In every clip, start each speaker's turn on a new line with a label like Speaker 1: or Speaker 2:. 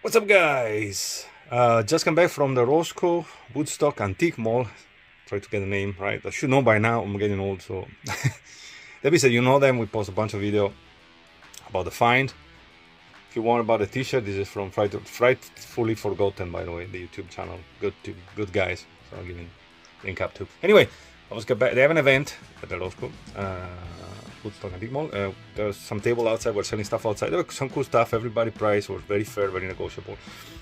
Speaker 1: What's up, guys? Just come back from the Roscoe Woodstock Antique Mall. Try to get the name right. I should know by now. I'm getting old, so that being said, you know them. We post a bunch of video about the find. If you want about the T-shirt, this is from Frightfully Forgotten, by the way, the YouTube channel. Good guys. So I'll give you link up too. Anyway, I was get back. They have an event at the Roscoe. Woodstock Antique Mall. There's some table outside. We're selling stuff outside. There was some cool stuff. Everybody price was very fair, very negotiable.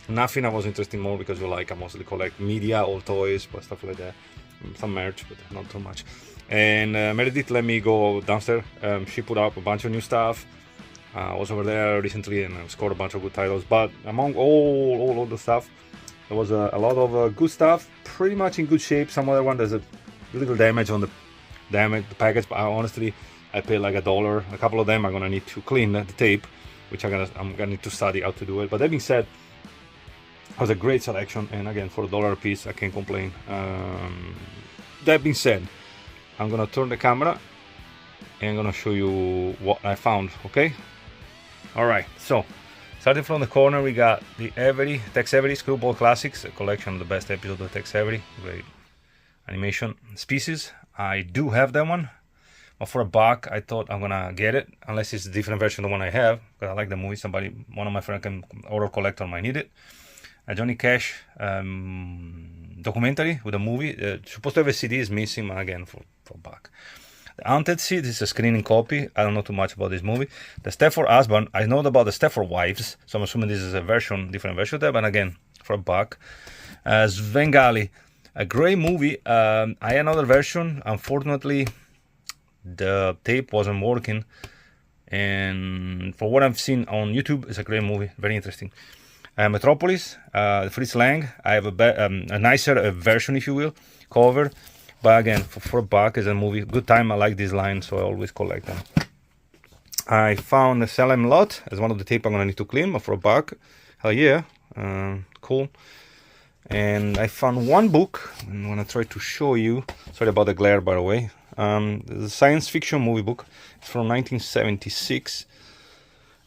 Speaker 1: Nothing I was interested in more because I mostly collect media, old toys, but stuff like that. Some merch, but not too much. And Meredith let me go downstairs. She put up a bunch of new stuff. I was over there recently and scored a bunch of good titles. But among all the stuff, there was a lot of good stuff. Pretty much in good shape. Some other one there's a little damage on the package, but honestly, I paid like $1. A couple of them I'm gonna need to clean the tape, which I'm gonna need to study how to do it. But that being said, it was a great selection, and again for $1 a piece, I can't complain. That being said, I'm gonna turn the camera and I'm gonna show you what I found. Okay. All right. So starting from the corner, we got the Tex Avery Screwball Classics, a collection of the best episodes of Tex Avery. Great animation species. I do have that one. But for $1, I thought I'm gonna get it, unless it's a different version of the one I have, because I like the movie. One of my friends can order collector might need it. A Johnny Cash documentary with a movie. Supposed to have a CD, is missing, but again for $1. The Haunted Seed is a screening copy. I don't know too much about this movie. The Stepford Husband, I know about the Stepford Wives, so I'm assuming this is a different version of that, but again for $1. Svengali, a great movie. I had another version, unfortunately. The tape wasn't working, and for what I've seen on YouTube, it's a great movie, very interesting. Metropolis, Fritz Lang. I have a nicer version, if you will, cover, but again for $1 is a movie. Good time. I like this line, so I always collect them. I found the Salem Lot as one of the tape I'm gonna need to clean, but for $1, hell yeah, cool. And I found one book. I'm gonna try to show you. Sorry about the glare, by the way. The science fiction movie book. It's from 1976.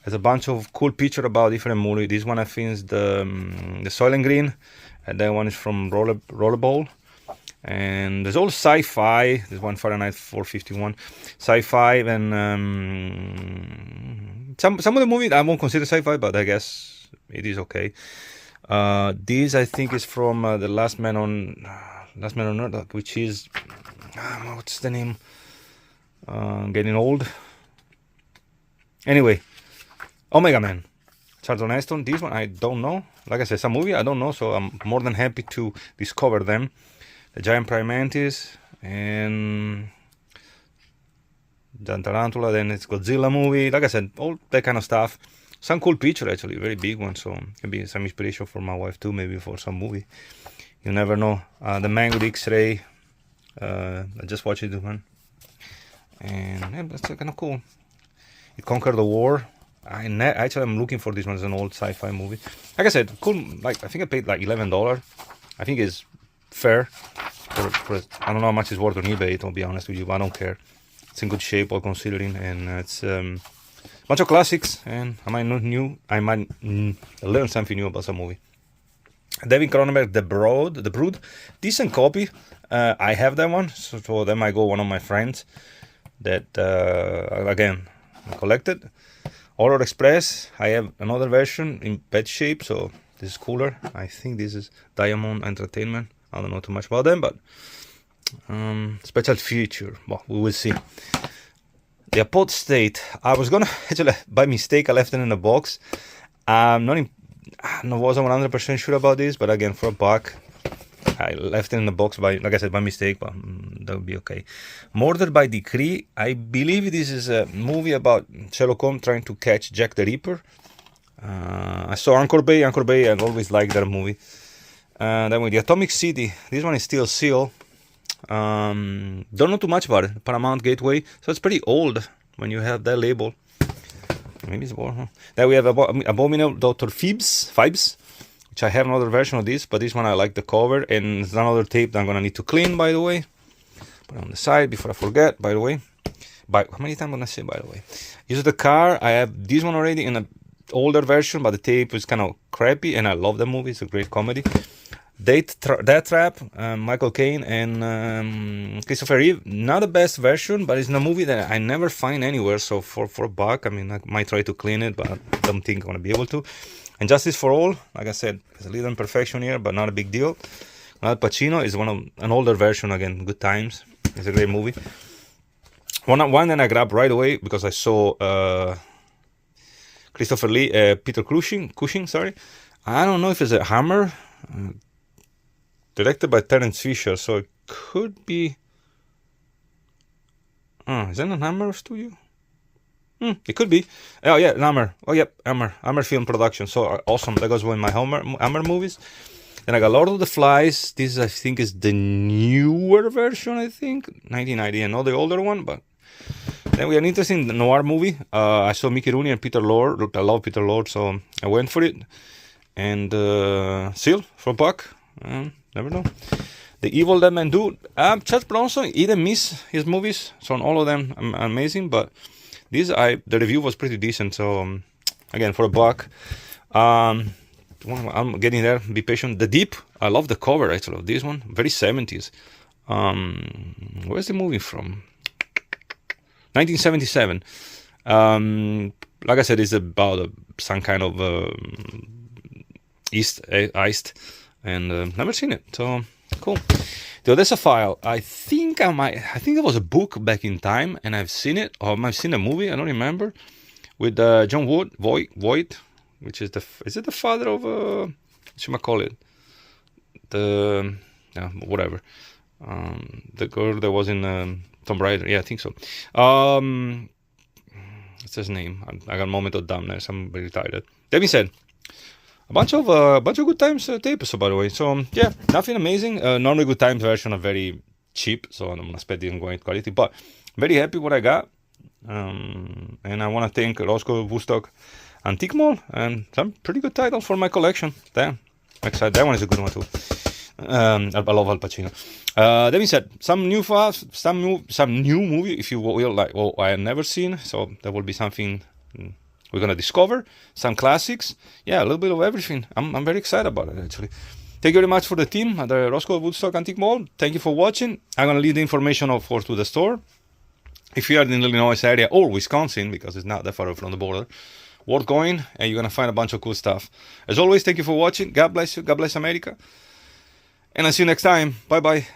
Speaker 1: There's a bunch of cool pictures about different movies. This one I think is the Soylent Green, and that one is from Rollerball. And there's all sci-fi. There's one Fahrenheit 451, sci-fi, and some of the movies I won't consider sci-fi, but I guess it is okay. This I think is from the Last Man on Earth, which is what's the name? Getting old. Anyway, Omega Man, Charlton Heston. This one I don't know. Like I said, some movie I don't know, so I'm more than happy to discover them. The Giant Praying Mantis and the Tarantula. Then it's Godzilla movie. Like I said, all that kind of stuff. Some cool picture actually, very big one. So can be some inspiration for my wife too, maybe for some movie. You never know. The Man with X-Ray. I just watched it one, and yeah, that's kind of cool. It conquered the war. Actually, I'm looking for this one as an old sci-fi movie. Like I said, cool. Like I think I paid like $11. I think it's fair. For I don't know how much it's worth on eBay. To be honest with you, but I don't care. It's in good shape, all considering, and it's a bunch of classics. And I might learn something new about some movie. David Cronenberg, The Brood, decent copy. I have that one, so for them I go one of my friends that again I collected. Horror Express, I have another version in bad shape, so this is cooler. I think this is Diamond Entertainment. I don't know too much about them, but special feature. Well, we will see. The Apod State. I was gonna actually by mistake I left it in the box. I wasn't 100% sure about this, but again for $1. I left it in the box like I said, by mistake, but that would be okay. Murder by Decree. I believe this is a movie about Sherlock Holmes trying to catch Jack the Ripper. I saw Anchor Bay. I always liked that movie. Then with the Atomic City, this one is still sealed. Don't know too much about it. Paramount Gateway, so it's pretty old when you have that label. Maybe it's more. Huh? Then we have Abominable Dr. Phoebes, which I have another version of this, but this one I like the cover, and it's another tape that I'm gonna need to clean, by the way. Put it on the side before I forget, by the way. How many times am I gonna say, by the way? Use the car. I have this one already in a older version, but the tape is kind of crappy, and I love the movie. It's a great comedy. Death Trap, Michael Caine and Christopher Reeve. Not the best version, but it's a movie that I never find anywhere. So for $1, I mean, I might try to clean it, but I don't think I'm gonna be able to. And Justice for All, like I said, there's a little imperfection here, but not a big deal. Al Pacino is an older version, again, Good Times. It's a great movie. One that I grabbed right away because I saw Christopher Lee, Peter Cushing, sorry. I don't know if it's a Hammer, directed by Terence Fisher, so it could be. Is that an Hammer studio? It could be. Oh yeah, Hammer. Oh yep, Hammer Film Production. So awesome. That goes with my Hammer movies. Then I got Lord of the Flies. This I think is the newer version. I think 1990, and not the older one. But then we had an interesting noir movie. I saw Mickey Rooney and Peter Lorre. Look, I love Peter Lorre, so I went for it. And Seal for $1. Never know. The Evil Dead Man Do. Charles Bronson, he didn't miss his movies, so on all of them amazing. But this, the review was pretty decent. So again, for $1. I'm getting there. Be patient. The Deep. I love the cover actually of this one. Very 70s. Where's the movie from? 1977. Like I said, it's about some kind of heist, and never seen it. So cool. The Odessa File. I think there was a book back in time, and I've seen it, or I've seen a movie. I don't remember. With John Voight, which is is it the father of what should I call it? Whatever. The girl that was in Tomb Raider. Yeah, I think so. What's his name? I got a moment of dumbness. I'm very tired. That being said, a bunch of Good Times tapes, by the way. So yeah, nothing amazing. Normally Good Times version are very cheap, so I'm not expecting great quality, but very happy what I got. And I want to thank Roscoe Woodstock Antique Mall, and some pretty good titles for my collection. Damn, excited. That one is a good one too. I love Al Pacino. That being said, some new movie, if you will, like, well, I have never seen, so that will be something we're gonna discover. Some classics, yeah, a little bit of everything. I'm very excited about it actually. Thank you very much for the team at the Roscoe Woodstock Antique Mall. Thank you for watching. I'm gonna leave the information, of course, to the store. If you are in the Illinois area or Wisconsin, because it's not that far from the border, worth going, and you're gonna find a bunch of cool stuff. As always, thank you for watching. God bless you. God bless America. And I'll see you next time. Bye bye.